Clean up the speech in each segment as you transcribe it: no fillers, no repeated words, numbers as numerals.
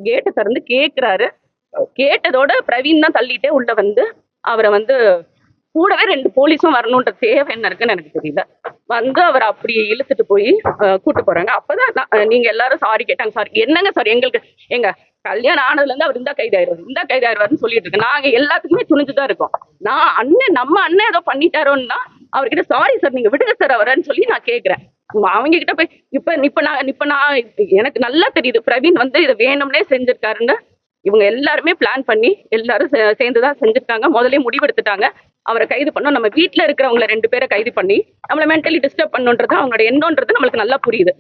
கேட்டை திறந்து கேட்கிறாரு. கேட்டதோட பிரவீன் தான் தள்ளிட்டே உள்ள வந்து அவரை வந்து கூடவே 2 போலீஸும் வரணுன்ற தேவை என்ன இருக்குன்னு எனக்கு தெரியல. வந்து அவர் அப்படியே இழுத்துட்டு போய் கூட்டு போறாங்க. அப்பதான் நீங்க எல்லாரும் சாரி கேட்டாங்க. சாரி என்னங்க சாரி? எங்களுக்கு எங்க கல்யாணம் ஆனதுல இருந்து அவர் இந்த கைதாயிருவாருன்னு சொல்லிட்டு இருக்கு. நாங்க எல்லாத்துக்குமே துணிஞ்சுதான் இருக்கோம். நம்ம அண்ணன் ஏதோ பண்ணிட்டாரோன்னா அவர்கிட்ட சாரி சார் நீங்க விடுங்க சார் அவரன்னு சொல்லி நான் கேட்கிறேன். அவங்க கிட்ட போய் இப்ப நான் எனக்கு நல்லா தெரியுது பிரவீன் வந்து இதை வேணும்னே செஞ்சிருக்காருன்னு. இவங்க எல்லாருமே பிளான் பண்ணி எல்லாரும் சேர்ந்துதான் செஞ்சிருக்காங்க. முதலே முடிவெடுத்துட்டாங்க அவரை கைது பண்ணோம். நம்ம வீட்டுல இருக்கிறவங்கள 2 பேரை கைது பண்ணி நம்மள மென்டலி டிஸ்டர்ப் பண்ணுன்றது அவங்களோட எண்ணம்ன்றது நம்மளுக்கு நல்லா புரியுது.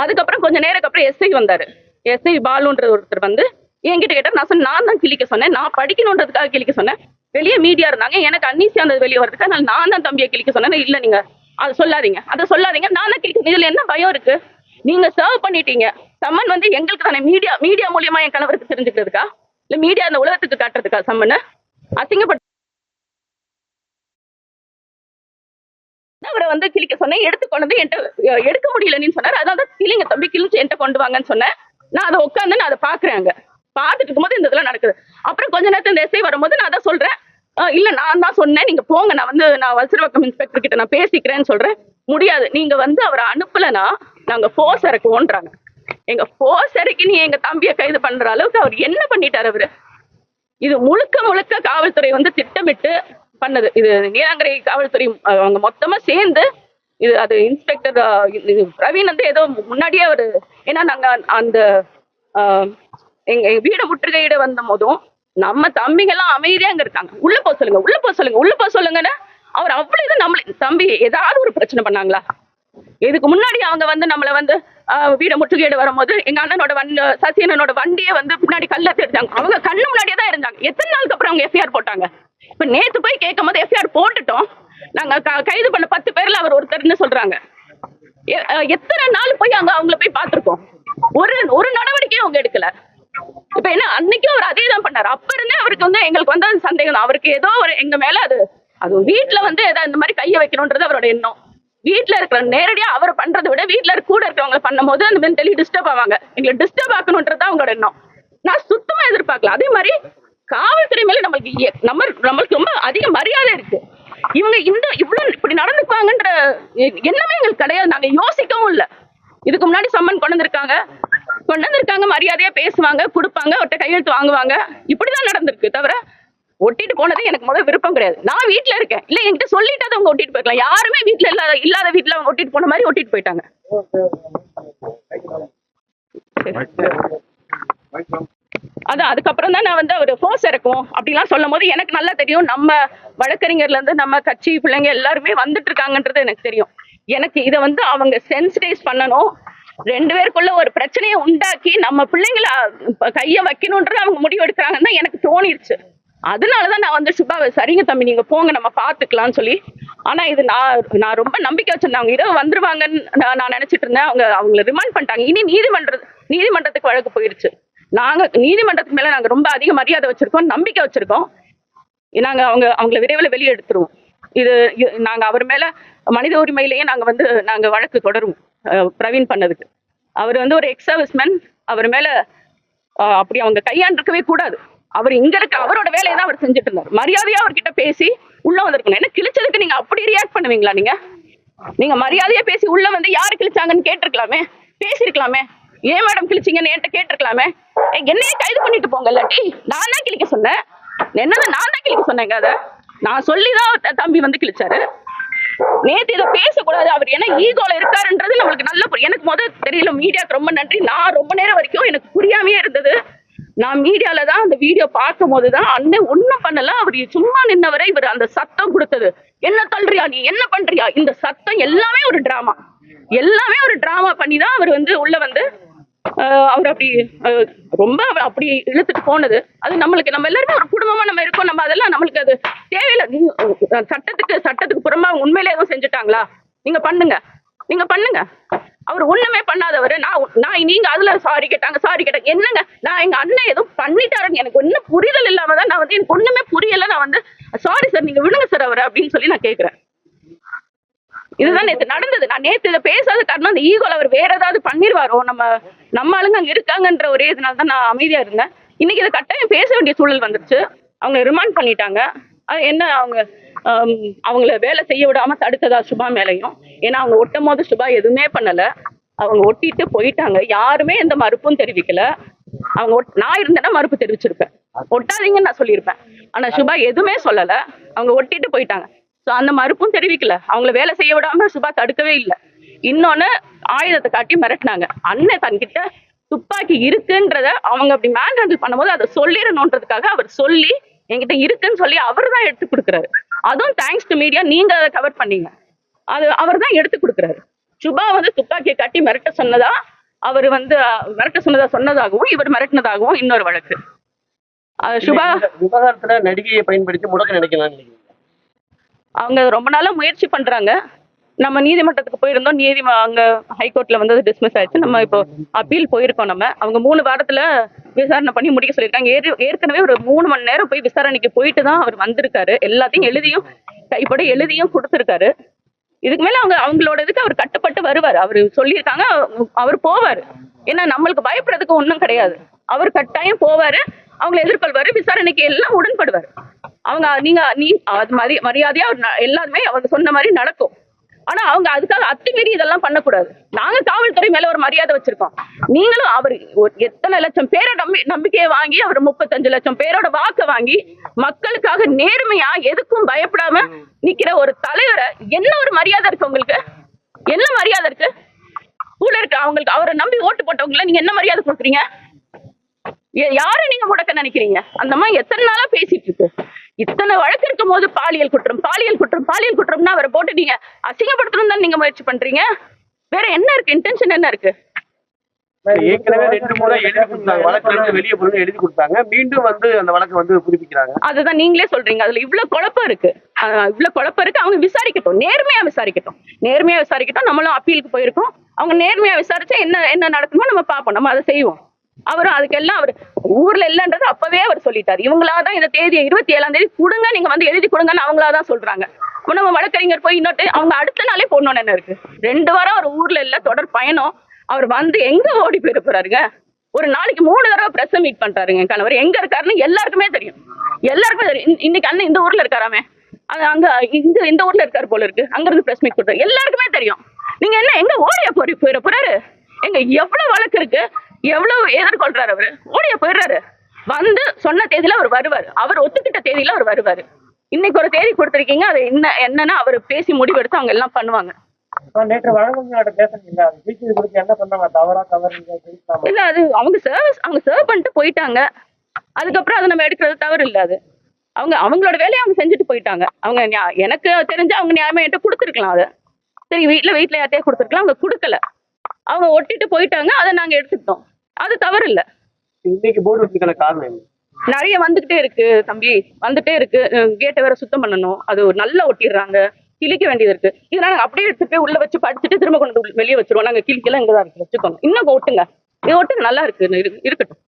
அதுக்கப்புறம் கொஞ்ச நேரம் அப்புறம் எஸ்ஐ வந்தாரு. எஸ்ஐ பாலுன்ற ஒருத்தர் வந்து என்கிட்ட கேட்டார். நான் சொன்னேன் நான் தான் கிழிக்க சொன்னேன், நான் படிக்கணுன்றதுக்காக கிழிக்க சொன்னேன். வெளியே மீடியா இருந்தாங்க, எனக்கு அன்னீசியா அந்த வெளியே வரதுக்கு நான் தான் தம்பியை கிழிக்க சொன்னேன். இல்ல நீங்க அதை சொல்லாதீங்க நான் தான் கிழிக்க. இதுல என்ன பயம் இருக்கு? நீங்க சர்வ் பண்ணிட்டீங்க. சம்மன் வந்து எங்களுக்கு தானே மீடியா மூலியமா என் கணவருக்கு தெரிஞ்சுக்கிறதுக்கா இல்ல மீடியா அந்த உலகத்துக்கு காட்டுறதுக்கா? சம்மன் அசிங்கப்பட்டு அவரை வந்து கிழிக்க சொன்னேன். எடுத்து கொண்டு என்கிட்ட எடுக்க முடியலன்னு சொன்னார். அதான் கிளிங்க தம்பி கிழிச்சு என்கிட்ட கொண்டு வாங்கன்னு சொன்னேன். நான் அதை உட்காந்து நான் அதை பாக்குறேன். அங்க பாத்துட்டு இருக்கும்போது இந்த இதெல்லாம் நடக்குது. அப்புறம் கொஞ்ச நேரத்துல இந்த எஸ்ஐ வரும்போது நான் அதான் சொல்றேன், இல்ல நான் தான் சொன்னேன் நீங்க போங்க, நான் வல்சரவாக்கம் இன்ஸ்பெக்டர் கிட்ட நான் பேசிக்கிறேன்னு சொல்றேன். முடியாது, நீங்க வந்து அவரை அனுப்பலன்னா நாங்க போர்ஸ் இறக்குவோன்றாங்க. எங்க போர்ஸ் இறக்கி நீ எங்க தம்பியை கைது பண்ற அளவுக்கு அவர் என்ன பண்ணிட்டாரு அவரு? இது முழுக்க காவல்துறை வந்து திட்டமிட்டு பண்ணது. இது நீலாங்கரை காவல்துறை அவங்க மொத்தமா சேர்ந்து இது அது இன்ஸ்பெக்டர் பிரவீன் வந்து ஏதோ முன்னாடியே அவரு, ஏன்னா நாங்க அந்த எங்க வீட முற்றுகையிட வந்த போதும் நம்ம தம்பிங்க எல்லாம் அமைதியா அங்க இருக்காங்க. உள்ள போக சொல்லுங்கன்னு அவர் அவ்வளவு இது நம்மள தம்பி ஏதாவது ஒரு பிரச்சனை பண்ணாங்களா? இதுக்கு முன்னாடி அவங்க வந்து நம்மள வந்து வீட முற்றுகையிட வரும்போது எங்க அண்ணனோட சசி அண்ணனோட வண்டியை வந்து பின்னாடி கல்ல தெரிஞ்சாங்க. அவங்க கண்ணு முன்னாடியே தான் இருந்தாங்க. எத்தனை நாளுக்கு அப்புறம் அவங்க எஃப்ஐஆர் போட்டாங்க? இப்ப நேத்து போய் கேட்கும் போது எஃப்ஐஆர் போட்டுட்டோம், நாங்க கைது பண்ண 10 பேர்ல அவர் ஒருத்தர்னு சொல்றாங்க. எத்தனை நாள் போய் அவங்கள போய் பார்த்திருக்கோம். ஒரு நடவடிக்கையும் அவங்க எடுக்கல. இப்ப என்ன அன்னைக்கும் அவர் அதே தான் பண்ணாரு. அப்ப இருந்தே அவருக்கு வந்து எங்களுக்கு வந்து சந்தேகம். அவருக்கு ஏதோ ஒரு எங்க மேல அது வீட்டுல வந்து ஏதாவது இந்த மாதிரி கைய வைக்கணும்ன்றது அவரோட எண்ணம். வீட்டுல இருக்கிற நேரடியா அவர் பண்றதை விட வீட்டுல கூட இருக்கிறவங்க பண்ணும் போது அந்த மென்டலி டிஸ்டர்ப் ஆவாங்க. எங்களை டிஸ்டர்ப் ஆக்கணும்ன்றது அவங்களோட எண்ணம். நான் சுத்தமா எதிர்பார்க்கல. அதே மாதிரி காவல்துறை மேல நம்மளுக்கு ரொம்ப அதிக மரியாதை இருக்கு. இவங்க இவ்வளவு இப்படி நடந்துக்குவாங்கன்ற எண்ணமே எங்களுக்கு கிடையாது. நாங்க யோசிக்கவும் இல்லை. இதுக்கு முன்னாடி சம்மன் கொண்டு வந்திருக்காங்க, மரியாதையா பேசுவாங்க, கொடுப்பாங்க, அவர்கிட்ட கையெழுத்து வாங்குவாங்க. இப்படிதான் நடந்திருக்கு. தவிர ஒட்டிட்டு போனது எனக்கு முதல் விருப்பம் கிடையாது. நான் வீட்டுல இருக்கேன், இல்ல என்கிட்ட சொல்லிட்டு அவங்க ஒட்டிட்டு போயிருக்கலாம். யாருமே வீட்டுல இல்லாத வீட்டுல அவங்க ஒட்டிட்டு போன மாதிரி ஒட்டிட்டு போயிட்டாங்க. அதான் அதுக்கப்புறம் தான் நான் வந்து அவர் ஃபோர்ஸ் இறக்கும் அப்படிலாம் சொல்லும் போது எனக்கு நல்லா தெரியும், நம்ம வழக்கறிஞர்ல இருந்து நம்ம கட்சி பிள்ளைங்க எல்லாருமே வந்துட்டு இருக்காங்கன்றது எனக்கு தெரியும். எனக்கு இதை வந்து அவங்க சென்சிடைஸ் பண்ணணும், 2 பேருக்குள்ள ஒரு பிரச்சனையை உண்டாக்கி நம்ம பிள்ளைங்களை கைய வைக்கணும்ன்றது அவங்க முடிவு எடுக்கிறாங்கன்னு தான் எனக்கு தோணிருச்சு. அதனாலதான் நான் வந்து சுபாவை சரிங்க தம்பி நீங்க போங்க நம்ம பாத்துக்கலாம்னு சொல்லி. ஆனா இது நான் ரொம்ப நம்பிக்கை வச்சிருந்தேன். அவங்க இரவு வந்துருவாங்கன்னு நான் நினைச்சிட்டு இருந்தேன். அவங்களை ரிமாண்ட் பண்ணிட்டாங்க. இனி நீதிமன்றத்துக்கு வழக்கு போயிருச்சு. நாங்க நீதிமன்றத்துக்கு மேல நாங்க ரொம்ப அதிக மரியாதை வச்சிருக்கோம், நம்பிக்கை வச்சிருக்கோம். நாங்க அவங்களை விரைவில் வெளியே எடுத்துருவோம். இது நாங்க அவர் மேல மனித உரிமையிலேயே நாங்க வழக்கு தொடருவோம். பிரவீன் பண்ணதுக்கு அவர் வந்து ஒரு எக்ஸ் சர்வீஸ்மேன். அவர் மேல அப்படி அவங்க கையாண்டிருக்கவே கூடாது. அவர் இங்க இருக்க அவரோட வேலையை தான் அவர் செஞ்சுட்டு இருந்தார். மரியாதையா அவர்கிட்ட பேசி உள்ள வந்திருக்கணும். என்ன கிழிச்சதுக்கு நீங்க அப்படி ரியாக்ட் பண்ணுவீங்களா? நீங்க மரியாதையா பேசி உள்ள வந்து யாரு கிழிச்சாங்கன்னு கேட்டிருக்கலாமே, பேசிருக்கலாமே. ஏன் மேடம் கிழிச்சிங்கன்னு என்கிட்ட கேட்டிருக்கலாமே. என்னையே கைது பண்ணிட்டு போங்க. இல்லாட்டி நான் தான் கிழிக்க சொன்னேன். என்னதான் நான் தான் கிழிக்க சொன்னேங்க. அதை நான் சொல்லிதான் தம்பி வந்து கிழிச்சாரு. நேத்து இதை பேசக்கூடாது, அவர் என்ன ஈகோல இருக்காருன்றது நம்மளுக்கு நல்ல எனக்கு முதல் தெரியல. மீடியாவுக்கு ரொம்ப நன்றி. நான் ரொம்ப நேரம் வரைக்கும் எனக்கு புரியாமையே இருந்தது. நான் மீடியால தான் அந்த வீடியோ பார்க்கும் போதுதான் அண்ணன் ஒண்ணும் பண்ணல, அவர் சும்மா நின்னவரை இவர் அந்த சத்தம் கொடுத்தது, என்ன தள்ளுறியா நீ என்ன பண்றியா, இந்த சத்தம் எல்லாமே ஒரு டிராமா பண்ணிதான் அவர் வந்து உள்ள வந்து அவர் அப்படி ரொம்ப அப்படி இழுத்துட்டு போனது. அது நம்ம எல்லாருமே ஒரு குடும்பமா நம்ம இருக்கோம். நம்ம அதெல்லாம் நம்மளுக்கு அது தேவையில்லை. சட்டத்துக்கு புறமா உண்மையிலே எதுவும் செஞ்சுட்டாங்களா? நீங்க பண்ணுங்க. அவர் ஒண்ணுமே பண்ணாதவர். நீங்க அதுல சாரி கேட்டாங்க என்னங்க? நான் எங்க அண்ணன் ஏதோ பண்ணிட்டாருன்னு எனக்கு ஒன்னும் புரிதல் இல்லாமதான் நான் வந்து எனக்கு ஒண்ணுமே புரியல. நான் வந்து சாரி சார் நீங்க விடுங்க சார் அவரை அப்படின்னு சொல்லி நான் கேட்கிறேன். இதுதான் நேத்து நடந்தது. நான் நேத்து இதை பேசாத காரணம் அந்த ஈகோல அவர் வேற ஏதாவது பண்ணிருவாரோ, நம்ம ஆளுங்க அங்க இருக்காங்கன்ற ஒரே இதனால தான் நான் அமைதியா இருந்தேன். இன்னைக்கு இதை கட்டாயம் பேச வேண்டிய சூழல் வந்துருச்சு. அவங்க ரிமாண்ட் பண்ணிட்டாங்க. அது என்ன அவங்கள வேலை செய்ய விடாம தடுத்ததா சுபா மேலையும். ஏன்னா அவங்க ஒட்டும் போது சுபா எதுவுமே பண்ணல. அவங்க ஒட்டிட்டு போயிட்டாங்க. யாருமே எந்த மறுப்பும் தெரிவிக்கல. நான் இருந்தேன்னா மறுப்பு தெரிவிச்சிருப்பேன். ஒட்டாதீங்கன்னு நான் சொல்லியிருப்பேன். ஆனா சுபா எதுவுமே சொல்லல. அவங்க ஒட்டிட்டு போயிட்டாங்க. சோ அந்த மறுப்பும் தெரிவிக்கல. அவங்கள வேலை செய்ய விடாம சுபா தடுக்கவே இல்லை. இன்னொன்னு ஆயுதத்தை காட்டி மிரட்டினாங்க. அண்ணன் தன்கிட்ட துப்பாக்கி இருக்குன்றத அவங்க அப்படி மேன் ஹேண்டில் பண்ணும்போது அதை சொல்லிடணுன்றதுக்காக அவர் சொல்லி என்கிட்ட இருக்குன்னு சொல்லி அவர் தான் எடுத்து கொடுக்குறாரு. அதுவும் தேங்க்ஸ் டு மீடியா, நீங்க அதை கவர் பண்ணீங்க. அது அவர் தான் எடுத்து கொடுக்குறாரு. சுபா வந்து துப்பாக்கியை காட்டி மிரட்ட சொன்னதா, அவர் வந்து மிரட்ட சொன்னதாகவும் இவர் மிரட்டினதாகவும் இன்னொரு வழக்கு. சுபா விவகாரத்துல நடிகையை பயன்படுத்தி முடக்க நினைக்கலாம். அவங்க ரொம்ப நாளா முயற்சி பண்றாங்க. நம்ம நீதிமன்றத்துக்கு போயிருந்தோம். அங்க ஹைகோர்ட்ல வந்து டிஸ்மிஸ் ஆயிடுச்சு. நம்ம இப்போ அப்பீல் போயிருக்கோம். அவங்க 3 வாரத்துல விசாரணை பண்ணி முடிக்க சொல்லியிருக்காங்க. ஏற்கனவே ஒரு 3 மணி நேரம் போய் விசாரணைக்கு போயிட்டு தான் அவர் வந்திருக்காரு. எல்லாத்தையும் எழுதியும் கைப்பட எழுதியும் கொடுத்துருக்காரு. இதுக்கு மேல அவங்களோட இதுக்கு அவர் கட்டுப்பட்டு வருவார். அவர் சொல்லியிருக்காங்க, அவர் போவாரு. ஏன்னா நம்மளுக்கு பயப்படுறதுக்கு ஒன்றும் கிடையாது. அவர் கட்டாயம் போவாரு, அவங்களை எதிர்கொள்வாரு, விசாரணைக்கு எல்லாம் உடன்படுவார். நீ அது மாதிரி மரியாதையா எல்லாருமே அவங்க சொன்ன மாதிரி நடக்கும். ஆனா அவங்க அதுக்காக அத்துமீறி இதெல்லாம் பண்ணக்கூடாது. நாங்க காவல்துறை மேல ஒரு மரியாதை வச்சிருக்கோம். நீங்களும் அவர் எத்தனை லட்சம் பேரை நம்பிக்கையை வாங்கி அவர் 35 லட்சம் பேரோட வாக்கு வாங்கி மக்களுக்காக நேர்மையா எதுக்கும் பயப்படாம நிக்கிற ஒரு தலைவரை என்ன ஒரு மரியாதை இருக்கு உங்களுக்கு? என்ன மரியாதை இருக்கு? கூட இருக்கு அவங்களுக்கு அவரை நம்பி ஓட்டு போட்டவங்கள நீங்க என்ன மரியாதை கொடுக்குறீங்க? யாரை நீங்க முடக்க நினைக்கிறீங்க? அந்த மாதிரி எத்தனை நாளா பேசிட்டு இருக்கு. இத்தனை வழக்கு இருக்கும் போது பாலியல் குற்றம்னா அவரை போட்டு நீங்க அசிங்கப்படுத்தணும் தான் நீங்க முயற்சி பண்றீங்க. வேற என்ன இருக்கு? இன்டென்ஷன் என்ன இருக்கு? ஏற்கனவே 2 முறை எழுதி கொடுத்தாங்க. வழக்குல இருந்து வெளியே போய் எழுதி கொடுத்தாங்க. மீண்டும் வந்து அந்த வழக்கை வந்து புதுப்பிக்கிறாங்க. அதுதான் நீங்களே சொல்றீங்க. அதுல இவ்வளவு குழப்பம் இருக்கு. அவங்க விசாரிக்கட்டும், நேர்மையா விசாரிக்கட்டும். நம்மளும் அப்பீலுக்கு போயிருக்கோம். அவங்க நேர்மையா விசாரிச்சா என்ன நடக்குமோ நம்ம பார்ப்போம். நம்ம அதை செய்வோம். அவரும் அதுக்கெல்லாம் அவர் ஊர்ல இல்லன்றது அப்பவே அவர் சொல்லிட்டாரு. இவங்களாதான் இந்த தேதியை 27ஆம் தேதி கொடுங்க, நீங்க வந்து எழுதி கொடுங்கன்னு அவங்களாதான் சொல்றாங்க. நம்ம வழக்கறிஞர் போய் இன்னொட்டு அவங்க அடுத்த நாளே போடணும்னு என்ன இருக்கு? 2 வாரம் அவர் ஊர்ல இல்ல, தொடர் பயணம். அவர் வந்து எங்க ஓடி போயிட போறாருங்க? ஒரு நாளைக்கு 3 தடவை பிரஸ் மீட் பண்றாருங்க. கணவர் எங்க இருக்காருன்னு எல்லாருக்குமே தெரியும். இன்னைக்கு அண்ணன் இந்த ஊர்ல இருக்காராமே, அங்க இந்த ஊர்ல இருக்காரு போல இருக்கு. அங்க இருந்து பிரஸ் மீட் கொடுத்தாரு. எல்லாருக்குமே தெரியும். நீங்க என்ன எங்க ஓடிய போயிட போறாரு? எங்க எவ்வளவு வழக்கு இருக்கு, எவ்வளவு எதிர்கொள்றாரு? அவரு ஓடிய போயிடுறாரு. வந்து சொன்ன தேதியில அவர் வருவாரு. அவர் ஒத்துக்கிட்ட தேதியில அவர் வருவாரு. இன்னைக்கு ஒரு தேதி கொடுத்திருக்கீங்க. அது என்னன்னா அவர் பேசி முடிவெடுத்து அவங்க எல்லாம் பண்ணுவாங்க. நேற்று வழக்கறிஞர்கிட்ட பேசுறீங்க, என்ன பண்ணாங்க? இல்ல, அது அவங்க சர்வ் பண்ணிட்டு போயிட்டாங்க. அதுக்கப்புறம் அதை நம்ம எடுக்கிறது தவறு இல்ல. அது அவங்களோட வேலையை அவங்க செஞ்சுட்டு போயிட்டாங்க. அவங்க எனக்கு தெரிஞ்சு அவங்க நியாயமா என்கிட்ட கொடுத்துருக்கலாம். அதை சரி வீட்டுல யார்ட்டையே கொடுத்துருக்கலாம். அவங்க கொடுக்கல. அவங்க ஒட்டிட்டு போயிட்டாங்க. அதை நாங்க எடுத்துக்கிட்டோம். அது தவறு இல்ல. இன்னைக்கு போர்டு வச்சிருக்கிற காரணம் நிறைய வந்துகிட்டே இருக்கு தம்பி, வந்துட்டே இருக்கு. கேட்டை வேற சுத்தம் பண்ணணும். அது நல்லா ஒட்டிடுறாங்க. கிழிக்க வேண்டியது இருக்கு. இதனால நாங்க அப்படியே எடுத்து போய் உள்ள வச்சு படிச்சுட்டு திரும்ப கொண்டு வெளியே வச்சிருவோம். நாங்க கிழிக்கலாம் இங்கதான் இருக்கு, வச்சுக்கோங்க. இன்னும் ஒட்டுங்க, இது ஒட்டுங்க, நல்லா இருக்கு, இருக்கட்டும்.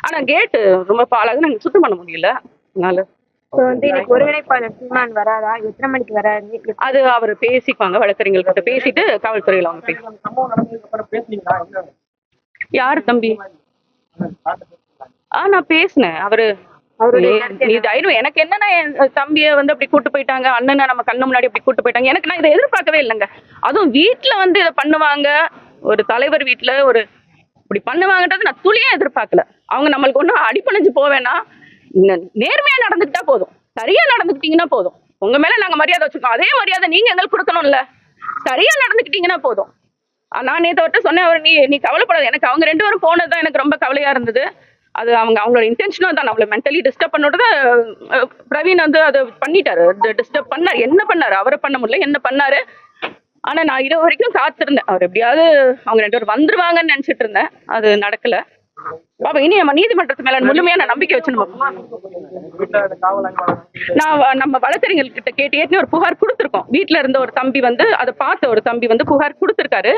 ஆனா கேட்டு ரொம்ப பாழாக நாங்க சுத்தம் பண்ண முடியல. அதனால ஒருங்கிணைப்பாளர் சீமான் வராதா? எத்தனை மணிக்கு வராது? அது அவர் பேசிக்குவாங்க. வழக்கறிஞர்கிட்ட பேசிட்டு காவல்துறையில அவங்க யாரு தம்பி? நான் பேசினேன். எனக்கு என்னன்னா என் தம்பிய வந்து அப்படி கூட்டு போயிட்டாங்க, அண்ணனை நம்ம கண்ணு முன்னாடி அப்படி கூட்டு போயிட்டாங்க. எனக்கு நான் இதை எதிர்பார்க்கவே இல்லைங்க. அதுவும் வீட்டுல வந்து இதை பண்ணுவாங்க, ஒரு தலைவர் வீட்டுல இப்படி பண்ணுவாங்கன்றது நான் துளியா எதிர்பார்க்கல. அவங்க நம்மளுக்கு ஒன்றும் அடிப்பணிஞ்சு போவேன்னா, நேர்மையா நடந்துக்கிட்டா போதும், சரியா நடந்துக்கிட்டீங்கன்னா போதும். உங்க மேல நாங்க மரியாதை வச்சிருக்கோம், அதே மரியாதை நீங்க எங்களுக்கு கொடுக்கணும்ல. சரியா நடந்துக்கிட்டீங்கன்னா போதும். நான் நேற்று சொன்னேன், அவர் நீ கவலைப்படாது. எனக்கு அவங்க 2 பேரும் போனதுதான் எனக்கு ரொம்ப கவலையா இருந்தது. அது அவங்களோட இன்டென்ஷனும் தான் நம்மள மென்டலி டிஸ்டர்ப் பண்ணோட பிரவீன் வந்து அதை பண்ணிட்டாரு. டிஸ்டர்ப் பண்ணாரு. என்ன பண்ணாரு? அவரை பண்ண முடியல, என்ன பண்ணாரு? ஆனா நான் இது வரைக்கும் காத்திருந்தேன். அவர் எப்படியாவது அவங்க 2 பேரும் வந்துருவாங்கன்னு நினைச்சிட்டு இருந்தேன். அது நடக்கல. பாப்பா, இனி நம்ம நீதிமன்றத்து மேல முழுமையான நம்பிக்கை வச்சு நம்ம வழக்கறிஞர்கிட்ட கேட்டு ஏற்கனவே ஒரு புகார் கொடுத்துருக்கோம். வீட்டுல இருந்த ஒரு தம்பி வந்து அதை பார்த்த ஒரு தம்பி வந்து புகார் கொடுத்துருக்காரு.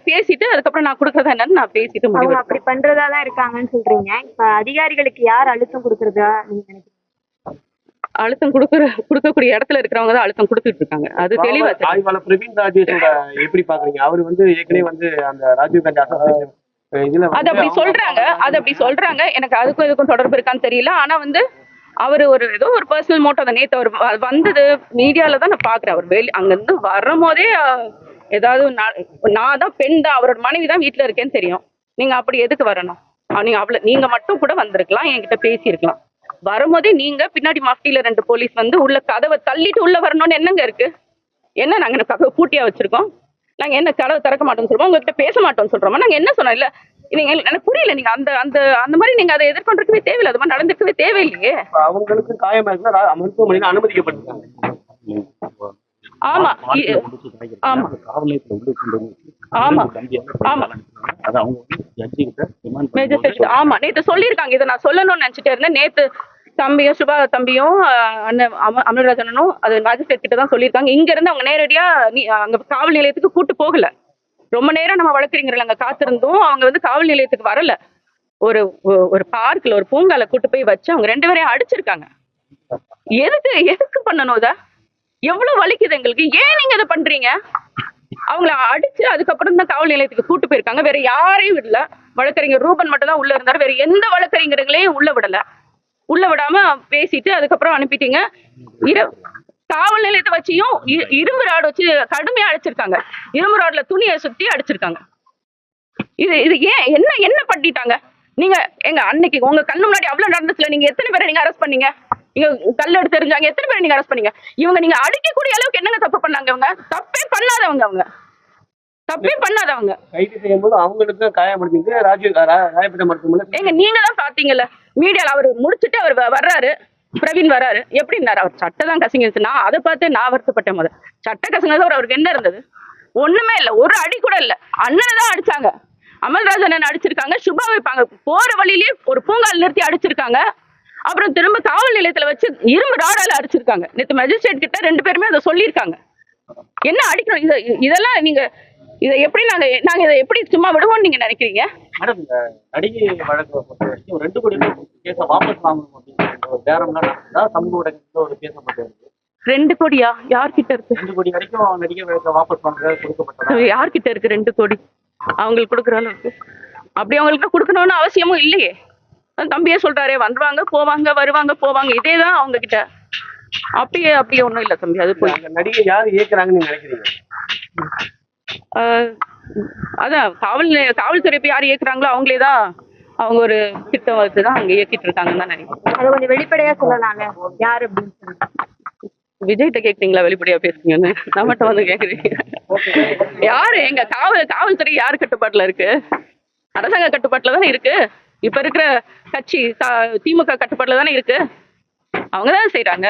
பேசிட்டு அதுக்கப்புறம் நான் கொடுக்கறதா என்னன்னு நான் பேசிட்டு முடிவு. அப்படி பண்றதாதான் இருக்காங்கன்னு சொல்றீங்க. இப்ப அதிகாரிகளுக்கு யார் அழுத்தம் கொடுக்கறதா நீங்க நினைக்கிறீங்க? அழுத்தம் கொடுக்கக்கூடிய இடத்துல இருக்கிறவங்க தான் அழுத்தம் கொடுத்துட்டு இருக்காங்க. அது தெளிவா தெரியும். ஆய்வாளர் பிரவீன் ராஜேஷோட எப்படி பாக்குறீங்க? அவர் வந்து ஏற்கனவே வந்து அந்த ராஜீவ் காந்தி அசோசியேஷன் இதுல அது அப்படி சொல்றாங்க. எனக்கு அதுக்கும் இதுக்கும் தொடர்பு இருக்கான்னு தெரியல. ஆனா வந்து அவரு ஏதோ ஒரு பர்சனல் மோட்டோ தான். நேத்து அவர் வந்தது மீடியால தான் நான் பாக்குறேன். அவர் அங்க இருந்து வரும்போதே ஏதாவது நான் தான் பெண் தான், அவரோட மனைவி தான் வீட்டுல இருக்கேன்னு தெரியும். நீங்க அப்படி எதுக்கு வரணும்? நீங்க மட்டும் கூட வந்திருக்கலாம், என்கிட்ட பேசியிருக்கலாம். வரும்போதே நீங்க பின்னாடி மஃப்டியில 2 போலீஸ் வந்து உள்ள கதவை தள்ளிட்டு உள்ள வரணும்னு என்னங்க இருக்கு? என்ன நாங்க கதவை பூட்டியா வச்சிருக்கோம்? நாங்க என்ன கதவை திறக்க மாட்டோம்னு சொல்றோம்? உங்ககிட்ட பேச மாட்டோம்னு சொல்றோமா? நாங்க என்ன சொன்னோம்? இல்ல நீங்க எனக்கு புரியல. நீங்க அந்த அந்த அந்த மாதிரி நீங்க அதை எதிர்கொண்டிருக்கவே தேவையில்லை. அது மாதிரி நடந்திருக்கவே தேவையில்லையே. அவங்களுக்கு காயமா இருக்குன்னா மருத்துவமனையில அனுமதிக்கப்பட்டிருக்காங்க. ஆமா ஆமா ஆமா ஆமா ஆமா நேத்து சொல்லியிருக்காங்க. இதை நான் சொல்லணும்னு நினைச்சிட்டே இருந்தேன். நேத்து தம்பியும் சுபா தம்பியும் அண்ணன் அமல்ராஜனும் அது மேஜிஸ்ட்ரேட் கிட்ட தான் சொல்லியிருக்காங்க. இங்க இருந்து அவங்க நேரடியா அங்க காவல் நிலையத்துக்கு கூட்டு போகல. ரொம்ப நேரம் நம்ம வழக்கறிஞர்கள் அங்க காத்திருந்தோம். அவங்க வந்து காவல் நிலையத்துக்கு வரல. ஒரு பார்க்ல ஒரு பூங்கால கூட்டு போய் வச்சு அவங்க 2 பேரையும் அடிச்சிருக்காங்க. எதுக்கு பண்ணணும்? இத எவ்வளவு வலிக்குது எங்களுக்கு. ஏன் நீங்க இதை பண்றீங்க? அவங்கள அடிச்சு அதுக்கப்புறம் தான் காவல் நிலையத்துக்கு கூட்டு போயிருக்காங்க. வேற யாரையும் விடல. வழக்கறிஞர் ரூபன் மட்டும் தான் உள்ள இருந்தாரு. வேற எந்த வழக்கறிஞர்களையும் உள்ள விடல. உள்ள விடாம பேசிட்டு அதுக்கப்புறம் அனுப்பிட்டீங்க. காவல் நிலையத்தை வச்சியும் இரும்பு ராடு வச்சு கடுமையா அடிச்சிருக்காங்க. இரும்பு ராடுல துணியை சுத்தி அடிச்சிருக்காங்க. இது ஏன் என்ன பண்ணிட்டாங்க? நீங்க அன்னைக்கு உங்க கண்ணு முன்னாடி அவ்வளவு நடந்துச்சுல, நீங்க எத்தனை பேரை நீங்க அரெஸ்ட் பண்ணீங்க? நீங்க கல் எடுத்து தெரிஞ்சாங்க, எத்தனை பேரை நீங்க அரெஸ்ட் பண்ணீங்க? இவங்க நீங்க அடிக்கக்கூடிய அளவுக்கு என்னங்க தப்பு பண்ணாங்க? அவங்க தப்பே பண்ணாதவங்க. கைது செய்யும் போது அவங்களுக்கு காயப்படுத்திட்டு ராயப்பேட்டை மருத்துவமனை நீங்க தான் பாத்தீங்கல்ல மீடியால. அவர் முடிச்சுட்டு அவர் வர்றாரு, பிரவீன் வர்றாரு. எப்படி இருந்தாரு? அவர் சட்டை தான் கசங்கிருச்சு. நான் அதை பார்த்து நான் வருத்தப்பட்டேன். முதல் சட்டை கசங்கிறது அவருக்கு என்ன இருந்தது? ஒண்ணுமே இல்ல. ஒரு அடி கூட இல்ல. அண்ணனை தான் அடிச்சாங்க. அமல்ராஜன் அடிச்சிருக்காங்க. சுபா வைப்பாங்க போற வழியிலேயே ஒரு பூங்கால் நிறுத்தி அடிச்சிருக்காங்க. அப்புறம் திரும்ப காவல் நிலையத்துல வச்சு இரும்பு ராடால அடிச்சிருக்காங்க. நேற்று மேஜிஸ்ட்ரேட் கிட்ட 2 பேருமே அதை சொல்லியிருக்காங்க. என்ன அடிக்கணும்? இதெல்லாம் நீங்க இதை எப்படி நாங்க இதை எப்படி சும்மா விடுவோம்னு நீங்க நினைக்கிறீங்க? மேடம், இந்த நடிகை வழக்கு பொறுத்த வரைக்கும் 2 கோடி கேஸை வாபஸ் வாங்கணும் அப்படின்னு ஒரு பேரம்லாம் சமூக ஊடகத்துல ஒரு பேசப்பட்டு இருக்கு. 2 கோடியா? யார்கிட்ட இருக்கு? 2 கோடி வரைக்கும் நடிகை வழக்கை வாபஸ் வாங்க கொடுக்கப்பட்டது. யார்கிட்ட இருக்கு 2 கோடி? அவங்களுக்கு கொடுக்குற அளவுக்கு அப்படி அவங்களுக்கு கொடுக்கணும்னு அவசியமும் இல்லையே. தம்பியே சொல்றாரே, வருவாங்க போவாங்க. இதேதான் அவங்க கிட்ட. அப்படியே ஒண்ணும் இல்ல தம்பி. அது போய் நடிகை யாரு இயக்குறாங்கன்னு நினைக்கிறீங்க? அதான் காவல்துறை யார் இயக்குறாங்களோ அவங்களேதான். அவங்க ஒரு திட்டம் வச்சுதான் அங்க இயக்கிட்டு இருக்காங்கன்னு தான் நினைக்கிறேன். அதை கொஞ்சம் வெளிப்படையா சொல்லலாங்க. யாரு அப்படின்னு சொல்லி விஜய்கிட்ட கேக்குறீங்களா வெளிப்படையா பேசுறீங்கன்னு? நம்மகிட்ட வந்து கேக்குறீங்க. யாரு? எங்க காவல்துறை யாரு கட்டுப்பாட்டுல இருக்கு? அரசாங்க கட்டுப்பாட்டுல தானே இருக்கு. இப்ப இருக்கிற கட்சி திமுக கட்டுப்பாட்டுல தானே இருக்கு. அவங்கதான் செய்யறாங்க.